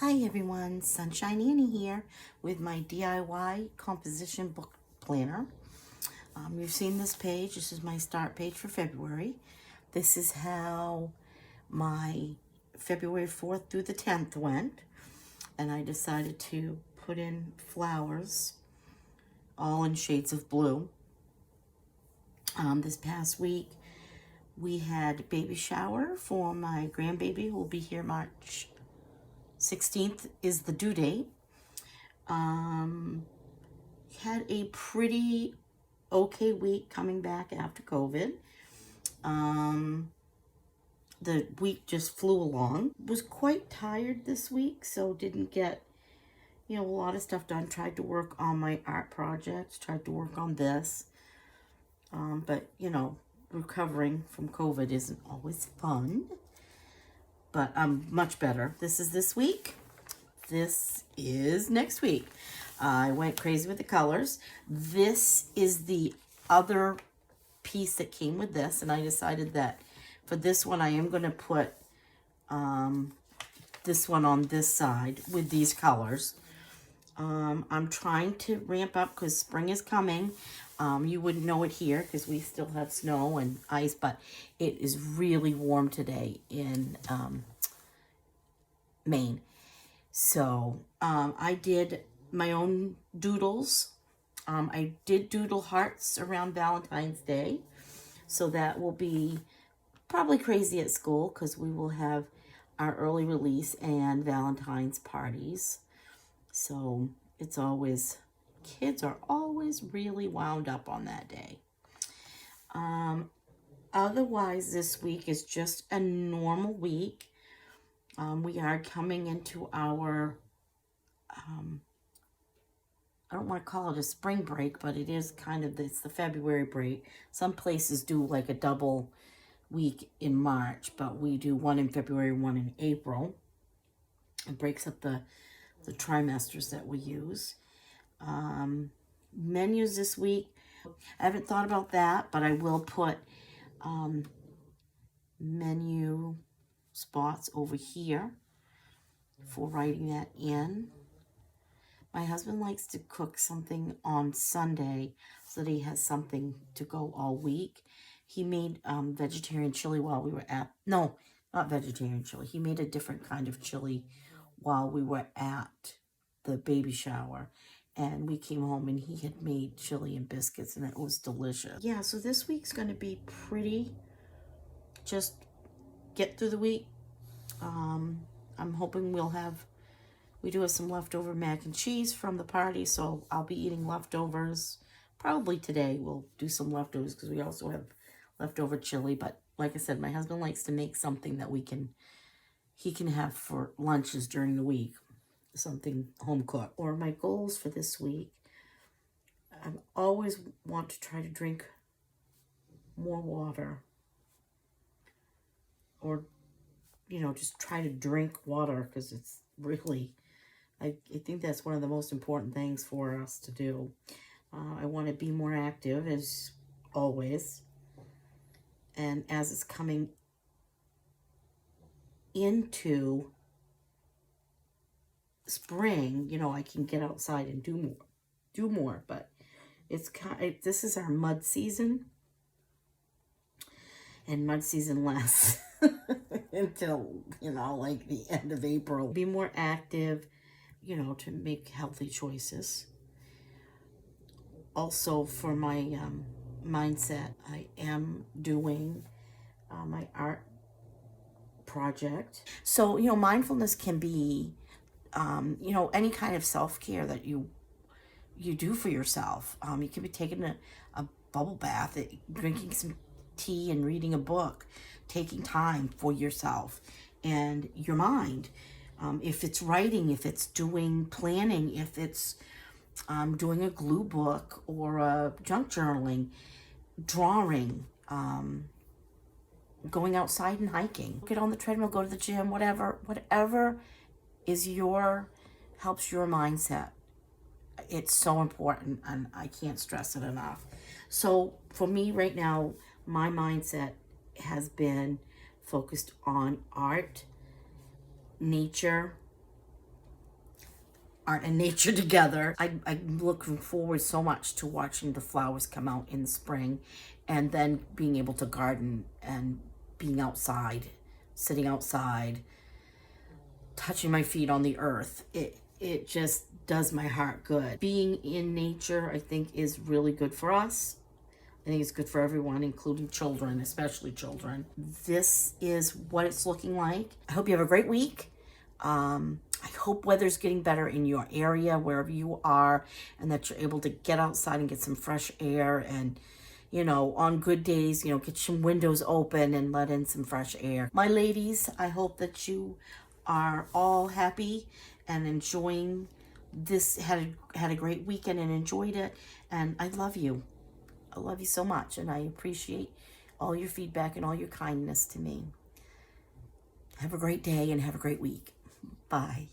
Hi everyone, Sunshine Annie here with my DIY composition book planner. You've seen this page. This is my start page for February. This is how my February 4th through the 10th went. And I decided to put in flowers, all in shades of blue. This past week, we had baby shower for my grandbaby who will be here March 16th is the due date. Had a pretty okay week coming back after COVID. The week just flew along. Was quite tired this week, so didn't get, a lot of stuff done. Tried to work on my art projects, tried to work on this. But, recovering from COVID isn't always fun. But I'm much better. This is this week. This is next week. I went crazy with the colors. This is the other piece that came with this, and I decided that for this one I am going to put this one on this side with these colors. I'm trying to ramp up because spring is coming. You wouldn't know it here because we still have snow and ice, but it is really warm today in Maine. So I did my own doodles. I did doodle hearts around Valentine's Day. So that will be probably crazy at school because we will have our early release and Valentine's parties. So it's always, kids are always really wound up on that day. Otherwise, this week is just a normal week. We are coming into our, I don't want to call it a spring break, but it is kind of, it's the February break. Some places do like a double week in March, but we do one in February, one in April. It breaks up the trimesters that we use. Menus this week, I haven't thought about that, but I will put menu spots over here for writing that in. My husband likes to cook something on Sunday so that he has something to go all week. He made vegetarian chili while we were at, no, not vegetarian chili. He made a different kind of chili while we were at the baby shower. And we came home and he had made chili and biscuits and it was delicious. Yeah, so this week's going to be pretty, just get through the week. I'm hoping we do have some leftover mac and cheese from the party, so I'll be eating leftovers. Probably today we'll do some leftovers because we also have leftover chili. But like I said, my husband likes to make something that he can have for lunches during the week. Something home cooked. Or my goals for this week, I always want to try to drink more water. Or, just try to drink water because it's really, I think that's one of the most important things for us to do. I want to be more active as always. And as it's coming into spring, I can get outside and do more. But this is our mud season. And mud season lasts until, like the end of April. Be more active, to make healthy choices. Also, for my mindset, I am doing my art project. So, mindfulness can be, any kind of self-care that you do for yourself. You could be taking a bubble bath, drinking some tea and reading a book, taking time for yourself and your mind. If it's writing, if it's doing planning, if it's doing a glue book or a junk journaling, drawing, going outside and hiking, get on the treadmill, go to the gym, whatever is helps your mindset. It's so important and I can't stress it enough. So for me right now, my mindset has been focused on art, nature, aren't in nature together. I'm looking forward so much to watching the flowers come out in the spring, and then being able to garden and being outside, sitting outside, touching my feet on the earth. It just does my heart good. Being in nature, I think, is really good for us. I think it's good for everyone, including children, especially children. This is what it's looking like. I hope you have a great week. I hope weather's getting better in your area, wherever you are, and that you're able to get outside and get some fresh air, and, you know, on good days, you know, get some windows open and let in some fresh air. My ladies, I hope that you are all happy and enjoying this, had a great weekend and enjoyed it, and I love you. I love you so much, and I appreciate all your feedback and all your kindness to me. Have a great day and have a great week. Bye.